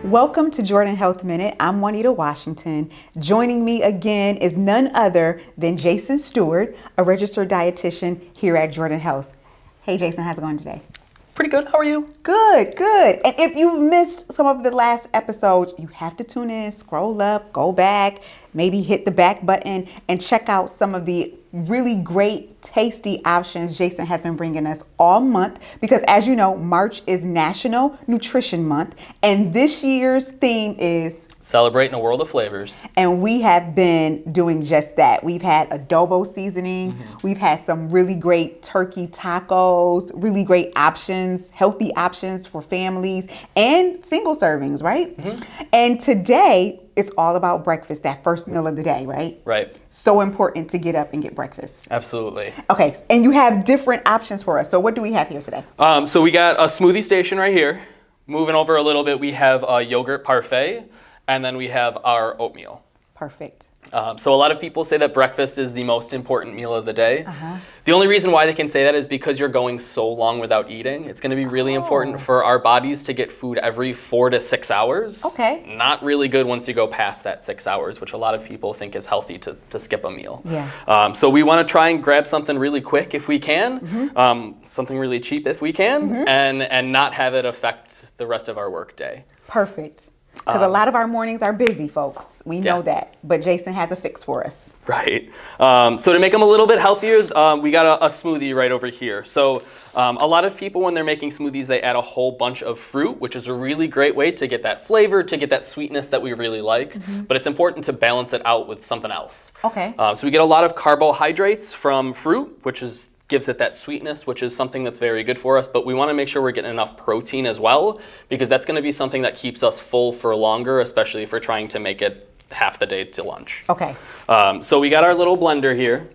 Welcome to Jordan Health Minute. I'm Juanita Washington. Joining me again is none other than Jason Stewart, a registered dietitian here at Jordan Health. Hey Jason, how's it going today? Pretty good. How are you? Good, good. And if you've missed some of the last episodes, you have to tune in, scroll up, go back, maybe hit the back button and check out some of the really great, tasty options Jason has been bringing us all month. Because as you know, March is National Nutrition Month. And this year's theme is Celebrating a World of Flavors. And we have been doing just that. We've had adobo seasoning. We've had some really great turkey tacos, really great options, healthy options for families and single servings, right? And today it's all about breakfast, that first meal of the day, right? Right. So important to get up and get breakfast. Absolutely. Okay, and you have different options for us. So what do we have here today? So we got a smoothie station right here. Moving over a little bit, we have a yogurt parfait, and then we have our oatmeal. Perfect. So a lot of people say that breakfast is the most important meal of the day. The only reason why they can say that is because you're going so long without eating. It's going to be really important for our bodies to get food every 4 to 6 hours. Okay. Not really good once you go past that 6 hours, which a lot of people think is healthy to skip a meal. Yeah. So we want to try and grab something really quick if we can, something really cheap if we can, and not have it affect the rest of our work day. Perfect. Because a lot of our mornings are busy, folks. We know that. But Jason has a fix for us. Right. So to make them a little bit healthier, we got a smoothie right over here. So a lot of people, when they're making smoothies, they add a whole bunch of fruit, which is a really great way to get that flavor, to get that sweetness that we really like. But it's important to balance it out with something else. Okay. So we get a lot of carbohydrates from fruit, which gives it that sweetness, which is something that's very good for us, but we want to make sure we're getting enough protein as well, because that's going to be something that keeps us full for longer, especially if we're trying to make it half the day to lunch. Okay. So we got our little blender here.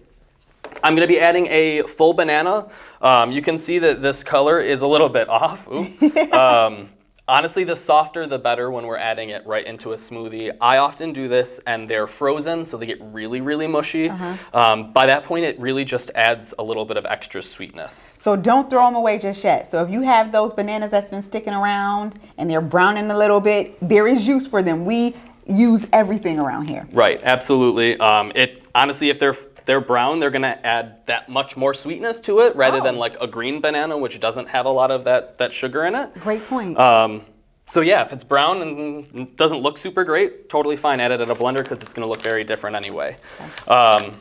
I'm going to be adding a full banana. You can see that this color is a little bit off. Honestly, the softer the better when we're adding it right into a smoothie. I often do this and they're frozen, so they get really, really mushy. By that point, it really just adds a little bit of extra sweetness. So don't throw them away just yet. So if you have those bananas that's been sticking around and they're browning a little bit, there is use for them. We use everything around here. Right, absolutely. Honestly, if they're brown, they're gonna add that much more sweetness to it rather than like a green banana, which doesn't have a lot of that sugar in it. Great point. So yeah, if it's brown and doesn't look super great, totally fine. Add it in a blender because it's gonna look very different anyway. I'm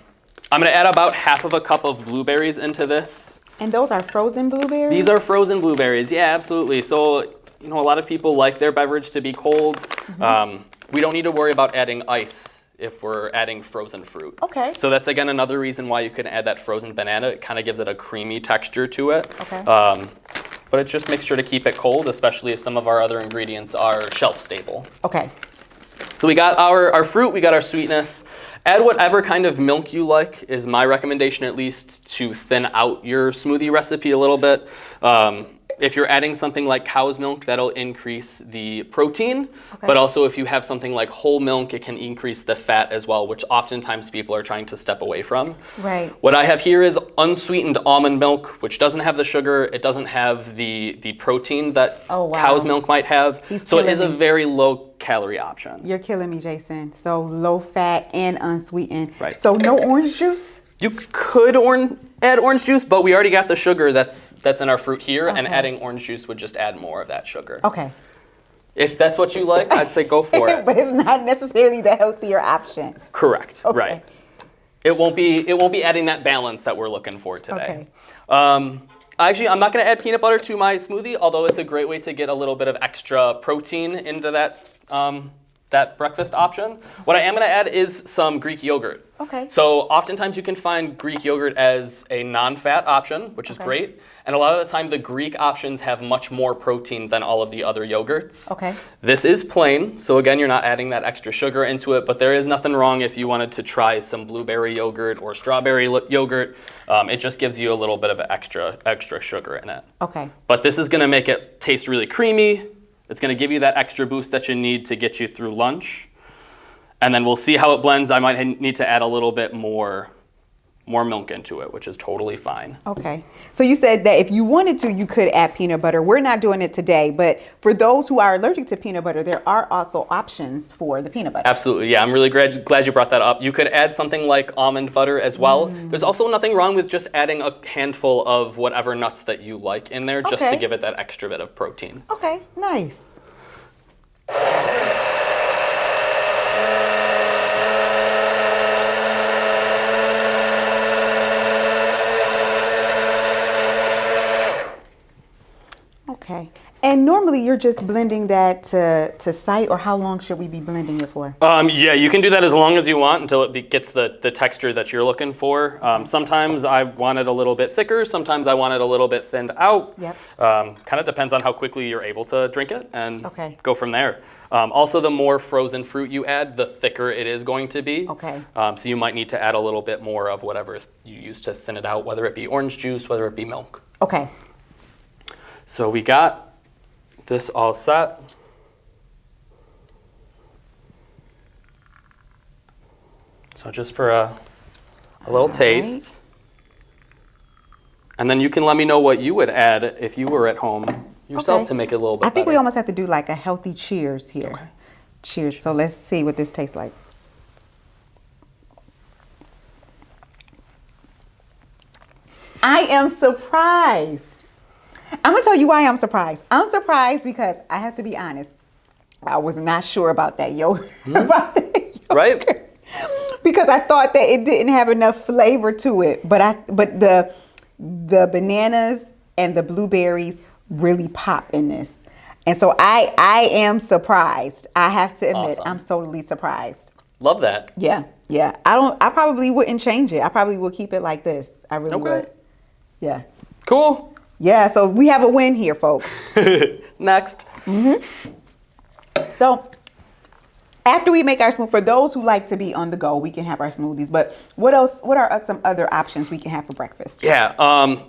gonna add about half of a cup of blueberries into this. And those are frozen blueberries? These are frozen blueberries, yeah, absolutely. So, you know, a lot of people like their beverage to be cold. We don't need to worry about adding ice if we're adding frozen fruit. Okay. So that's, again, another reason why you can add that frozen banana. It kind of gives it a creamy texture to it. Okay. But it just makes sure to keep it cold, especially if some of our other ingredients are shelf stable. Okay. So we got our fruit, we got our sweetness. Add whatever kind of milk you like, is my recommendation at least, to thin out your smoothie recipe a little bit. If you're adding something like cow's milk, that'll increase the protein. But also if you have something like whole milk, it can increase the fat as well, which oftentimes people are trying to step away from. Right. What I have here is unsweetened almond milk, which doesn't have the sugar. It doesn't have the protein that cow's milk might have. So it is a very low calorie option. You're killing me, Jason. So low fat and unsweetened. Right. So no orange juice? You could add orange juice, but we already got the sugar that's in our fruit here, and adding orange juice would just add more of that sugar. Okay. If that's what you like, I'd say go for it. But it's not necessarily the healthier option. Correct. Okay. Right. It won't be adding that balance that we're looking for today. Okay. Actually, I'm not going to add peanut butter to my smoothie, although it's a great way to get a little bit of extra protein into that breakfast option. What I am going to add is some Greek yogurt. Okay. So oftentimes you can find Greek yogurt as a non-fat option, which is great. And a lot of the time the Greek options have much more protein than all of the other yogurts. Okay. This is plain, so again, you're not adding that extra sugar into it, but there is nothing wrong if you wanted to try some blueberry yogurt or strawberry yogurt. It just gives you a little bit of extra sugar in it. Okay. But this is going to make it taste really creamy. It's going to give you that extra boost that you need to get you through lunch. And then we'll see how it blends. I might need to add a little bit more milk into it, which is totally fine. Okay. So you said that if you wanted to, you could add peanut butter. We're not doing it today, but for those who are allergic to peanut butter, there are also options for the peanut butter. Absolutely. Yeah, I'm really glad you brought that up. You could add something like almond butter as well. There's also nothing wrong with just adding a handful of whatever nuts that you like in there just to give it that extra bit of protein. Okay, nice. Okay. And normally you're just blending that to sight, or how long should we be blending it for? Yeah, you can do that as long as you want until it gets the texture that you're looking for. Sometimes I want it a little bit thicker. Sometimes I want it a little bit thinned out. Yep. Kind of depends on how quickly you're able to drink it and Okay. go from there. Also, the more frozen fruit you add, the thicker it is going to be. Okay. So you might need to add a little bit more of whatever you use to thin it out, whether it be orange juice, whether it be milk. Okay. So we got this all set. So just for a little taste. And then you can let me know what you would add if you were at home yourself to make it a little bit I think better. we almost have to do like a healthy cheers here. Okay. Cheers. So let's see what this tastes like. I am surprised. I'm going to tell you why I'm surprised. I'm surprised because I have to be honest. I was not sure about that yogurt. Right? Because I thought that it didn't have enough flavor to it. But the bananas and the blueberries really pop in this. And so I am surprised. I have to admit, Awesome. I'm totally surprised. Love that. Yeah. I probably wouldn't change it. I probably would keep it like this. I really would. Yeah. Cool. Yeah, so we have a win here, folks. Next. So after we make our smoothie, for those who like to be on the go, we can have our smoothies. But what else? What are some other options we can have for breakfast? Yeah,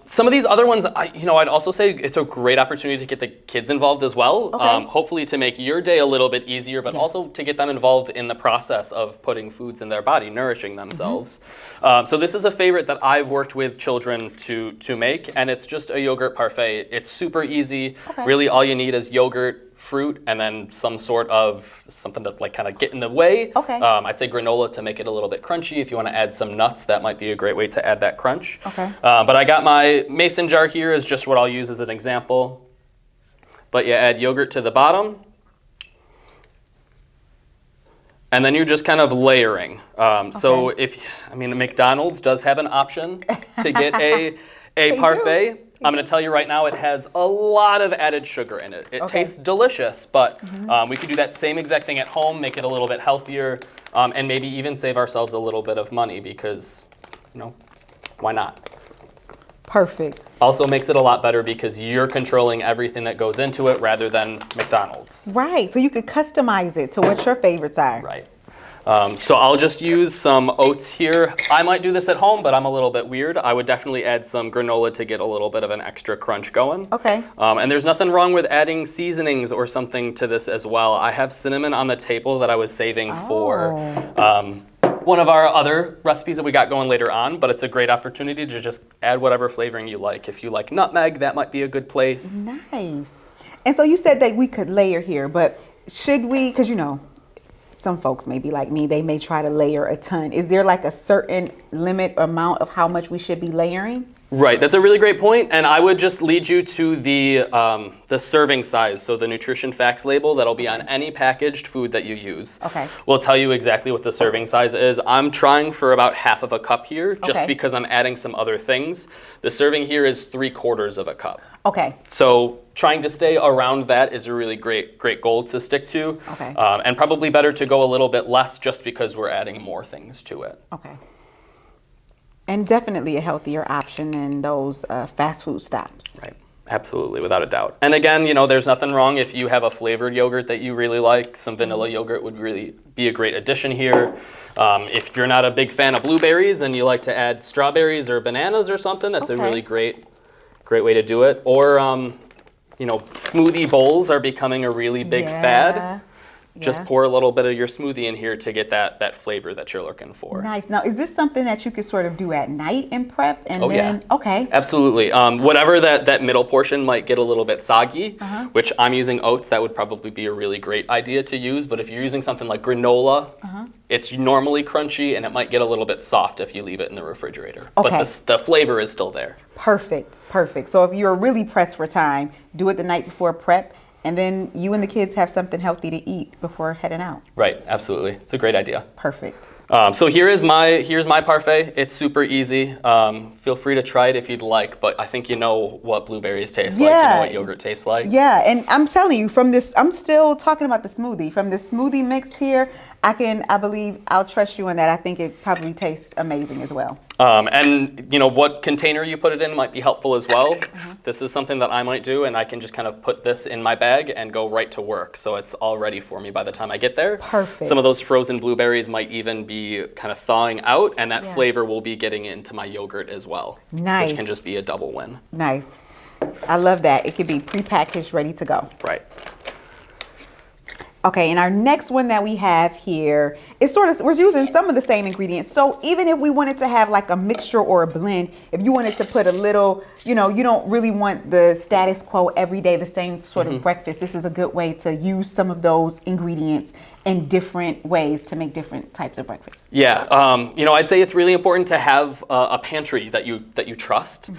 some of these other ones, I'd also say it's a great opportunity to get the kids involved as well. Okay. Hopefully to make your day a little bit easier, but also to get them involved in the process of putting foods in their body, nourishing themselves. So this is a favorite that I've worked with children to make, and it's just a yogurt parfait. It's super easy. Okay. Really, all you need is yogurt, fruit, and then some sort of something to like kind of get in the way. Okay. I'd say granola to make it a little bit crunchy. If you want to add some nuts, that might be a great way to add that crunch. Okay. But I got my mason jar here is just what I'll use as an example. But you add yogurt to the bottom. And then you're just kind of layering. So McDonald's does have an option to get a parfait. do. I'm going to tell you right now, it has a lot of added sugar in it. It tastes delicious, but we could do that same exact thing at home, make it a little bit healthier, and maybe even save ourselves a little bit of money because, why not? Perfect. Also makes it a lot better because you're controlling everything that goes into it rather than McDonald's. Right. So you could customize it to what your favorites are. Right. So I'll just use some oats here. I might do this at home, but I'm a little bit weird. I would definitely add some granola to get a little bit of an extra crunch going. Okay. And there's nothing wrong with adding seasonings or something to this as well. I have cinnamon on the table that I was saving for one of our other recipes that we got going later on, but it's a great opportunity to just add whatever flavoring you like. If you like nutmeg, that might be a good place. Nice. And so you said that we could layer here, but should we, because some folks may be like me, they may try to layer a ton. Is there like a certain limit amount of how much we should be layering? Right, that's a really great point, and I would just lead you to the serving size, so the nutrition facts label that'll be on any packaged food that you use. Okay. Will tell you exactly what the serving size is. I'm trying for about half of a cup here, just because I'm adding some other things. The serving here is 3/4 of a cup. Okay. So trying to stay around that is a really great goal to stick to. Okay. And probably better to go a little bit less just because we're adding more things to it. Okay. And definitely a healthier option than those fast food stops. Right. Absolutely, without a doubt. And again, there's nothing wrong if you have a flavored yogurt that you really like. Some vanilla yogurt would really be a great addition here. If you're not a big fan of blueberries and you like to add strawberries or bananas or something, that's a really great way to do it. Or, smoothie bowls are becoming a really big fad. just Yeah. pour a little bit of your smoothie in here to get that flavor that you're looking for. Nice. Now, is this something that you could sort of do at night in prep and Oh, then? yeah. Okay. Absolutely. Whatever that middle portion might get a little bit soggy, Uh-huh. which I'm using oats, that would probably be a really great idea to use. But if you're using something like granola, Uh-huh. it's normally crunchy and it might get a little bit soft if you leave it in the refrigerator. Okay. But the flavor is still there. Perfect. Perfect. So if you're really pressed for time, do it the night before prep, and then you and the kids have something healthy to eat before heading out. Right. Absolutely. It's a great idea. Perfect. So here's my parfait. It's super easy. Feel free to try it if you'd like, but I think you know what blueberries taste like. You Yeah. know what yogurt tastes like. Yeah, and I'm telling you, from this, I'm still talking about the smoothie. From this smoothie mix here, I believe I'll trust you on that. I think it probably tastes amazing as well. And you know what container you put it in might be helpful as well. This is something that I might do, and I can just kind of put this in my bag and go right to work. So it's all ready for me by the time I get there. Perfect. Some of those frozen blueberries might even be kind of thawing out, and that Yeah. flavor will be getting into my yogurt as well. Nice. Which can just be a double win. Nice. I love that. It could be prepackaged, ready to go. Right. Okay, and our next one that we have here is sort of, we're using some of the same ingredients. So even if we wanted to have like a mixture or a blend, if you wanted to put a little, you know, you don't really want the status quo every day, the same sort of breakfast, this is a good way to use some of those ingredients in different ways to make different types of breakfast. Yeah, you know, I'd say it's really important to have a pantry that you trust.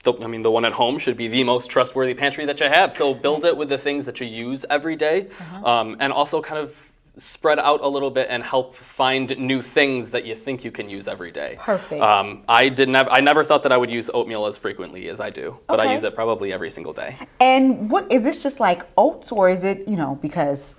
The one at home should be the most trustworthy pantry that you have. So build it with the things that you use every day, and also kind of spread out a little bit and help find new things that you think you can use every day. Perfect. I never thought that I would use oatmeal as frequently as I do, but Okay. I use it probably every single day. And what is this, just like oats, or is it, you know, because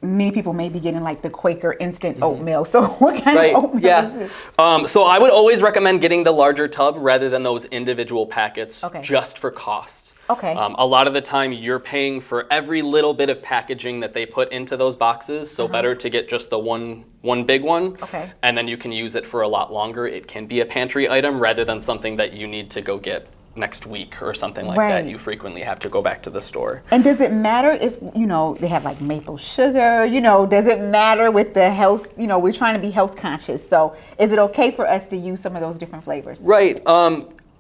many people may be getting like the Quaker instant oatmeal. So what kind of oatmeal is this? So I would always recommend getting the larger tub rather than those individual packets, Okay. just for cost. Okay. A lot of the time you're paying for every little bit of packaging that they put into those boxes, so better to get just the one big one. Okay. And then you can use it for a lot longer. It can be a pantry item rather than something that you need to go get next week or something like Right. that. You frequently have to go back to the store. And does it matter if, you know, they have like maple sugar, you know, does it matter with the health, you know, we're trying to be health conscious. So is it okay for us to use some of those different flavors? Right.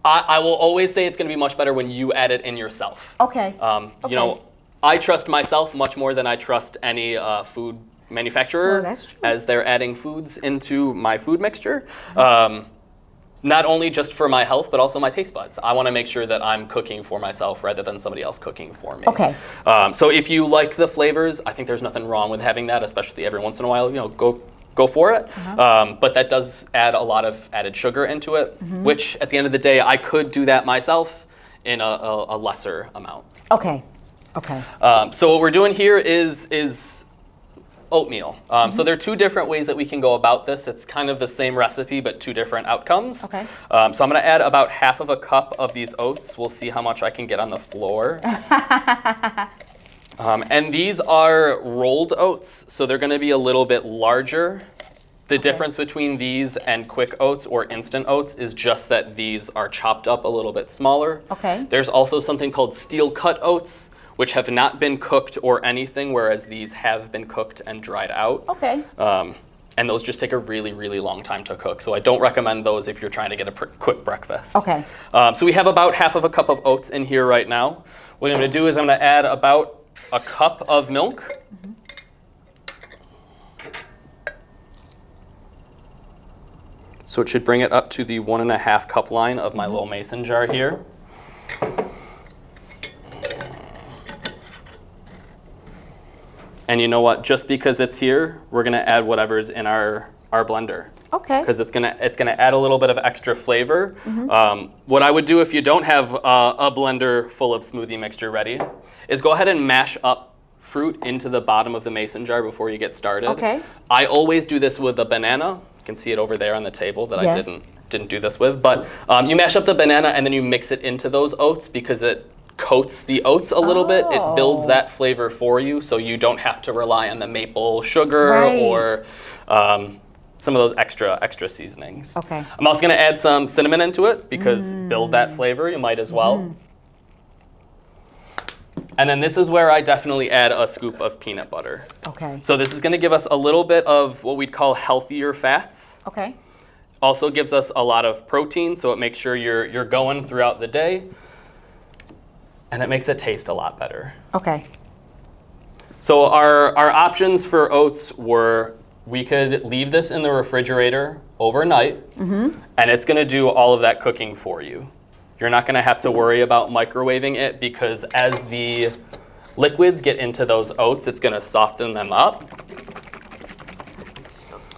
I will always say it's going to be much better when you add it in yourself. Okay. You know, I trust myself much more than I trust any food manufacturer Well, that's true. as they're adding foods into my food mixture. Not only just for my health, but also my taste buds. I want to make sure that I'm cooking for myself rather than somebody else cooking for me. Okay. So if you like the flavors, I think there's nothing wrong with having that, especially every once in a while. You know, go for it. But that does add a lot of added sugar into it, which at the end of the day, I could do that myself in a lesser amount. Okay. Okay. So what we're doing here is oatmeal. So there are two different ways that we can go about this. It's kind of the same recipe, but two different outcomes. Okay. So I'm going to add about half of a cup of these oats. We'll see how much I can get on the floor. And these are rolled oats, so they're going to be a little bit larger. The difference between these and quick oats or instant oats is just that these are chopped up a little bit smaller. Okay. There's also something called steel cut oats, which have not been cooked or anything, whereas these have been cooked and dried out. Okay. And those just take a really, really long time to cook. So I don't recommend those if you're trying to get a quick breakfast. Okay. So we have about half of a cup of oats in here right now. What I'm going to do is I'm going to add about a cup of milk. So it should bring it up to the 1.5 cup line of my little mason jar here. And you know what? Just because it's here, we're going to add whatever's in our blender. Okay. Because it's gonna add a little bit of extra flavor. What I would do if you don't have a blender full of smoothie mixture ready is go ahead and mash up fruit into the bottom of the mason jar before you get started. Okay. I always do this with a banana. You can see it over there on the table that Yes. I didn't do this with. But you mash up the banana and then you mix it into those oats because it coats the oats a little bit. It builds Oh. that flavor for you, so you don't have to rely on the maple sugar Right. or some of those extra seasonings. Okay. I'm also going to add some cinnamon into it because build that flavor, you might as well. And then this is where I definitely add a scoop of peanut butter. Okay. So this is going to give us a little bit of what we'd call healthier fats. Okay. Also gives us a lot of protein, so it makes sure you're going throughout the day. And it makes it taste a lot better. Okay. So our options for oats were, we could leave this in the refrigerator overnight, and it's going to do all of that cooking for you. You're not going to have to worry about microwaving it, because as the liquids get into those oats, it's going to soften them up.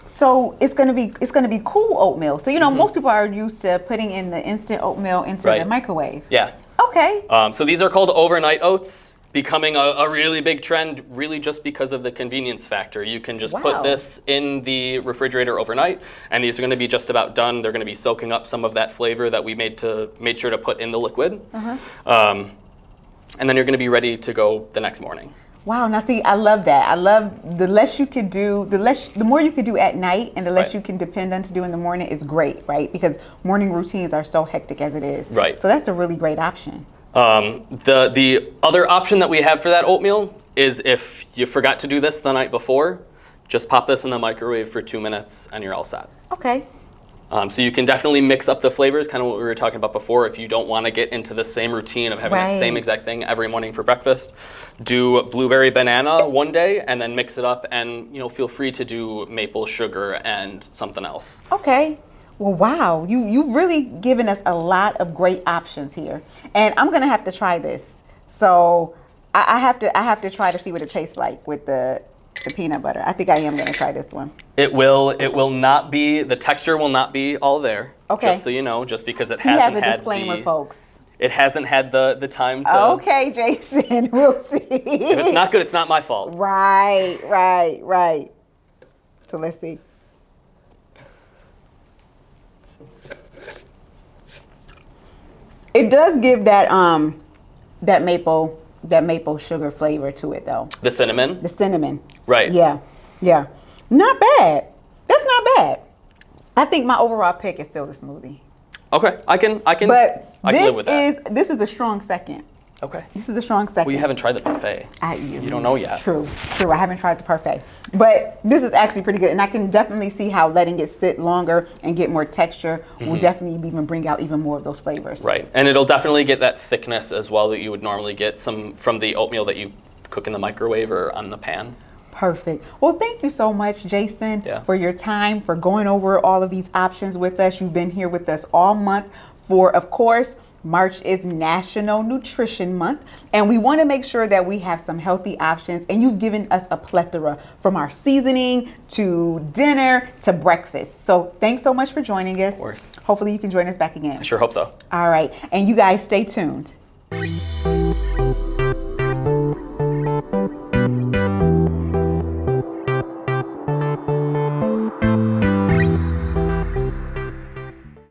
So it's gonna be cool oatmeal. So most people are used to putting in the instant oatmeal into the Right. microwave. Yeah. Okay. So these are called overnight oats, becoming a really big trend, really just because of the convenience factor. You can just Wow. put this in the refrigerator overnight, and these are going to be just about done. They're going to be soaking up some of that flavor that we made sure to put in the liquid, and then you're going to be ready to go the next morning. Wow. Now see, I love that. I love the less you could do, the more you could do at night, and the less Right. you can depend on to do in the morning is great, right? Because morning routines are so hectic as it is. Right. So that's a really great option. The other option that we have for that oatmeal is, if you forgot to do this the night before, just pop this in the microwave for 2 minutes and you're all set. Okay. So you can definitely mix up the flavors, kind of what we were talking about before. If you don't want to get into the same routine of having that same Right. exact thing every morning for breakfast, do blueberry banana one day and then mix it up, and feel free to do maple sugar and something else. Okay. Well, wow. You've really given us a lot of great options here, and I'm gonna have to try this. So I have to try to see what it tastes like with the peanut butter. I think I am gonna try this one. It will not be, the texture will not be all there. Okay. Just so you know, just because it He hasn't has a had disclaimer, folks. It hasn't had the time to. Okay, Jason. We'll see. If it's not good, it's not my fault. Right. So let's see. It does give that maple sugar flavor to it, though. The cinnamon. The cinnamon. Right. Yeah. Not bad. That's not bad. I think my overall pick is still the smoothie. Okay, I can But live with that. this is a strong second. Okay. This is a strong second. Well, you haven't tried the parfait. You don't know yet. True. I haven't tried the parfait, but this is actually pretty good, and I can definitely see how letting it sit longer and get more texture will definitely even bring out even more of those flavors. Right, and it'll definitely get that thickness as well that you would normally get some from the oatmeal that you cook in the microwave or on the pan. Perfect. Well, thank you so much, Jason, Yeah. for your time, for going over all of these options with us. You've been here with us all month for, of course, March is National Nutrition Month, and we want to make sure that we have some healthy options, and you've given us a plethora from our seasoning to dinner to breakfast. So thanks so much for joining us. Of course. Hopefully you can join us back again. I sure hope so. All right. And you guys stay tuned.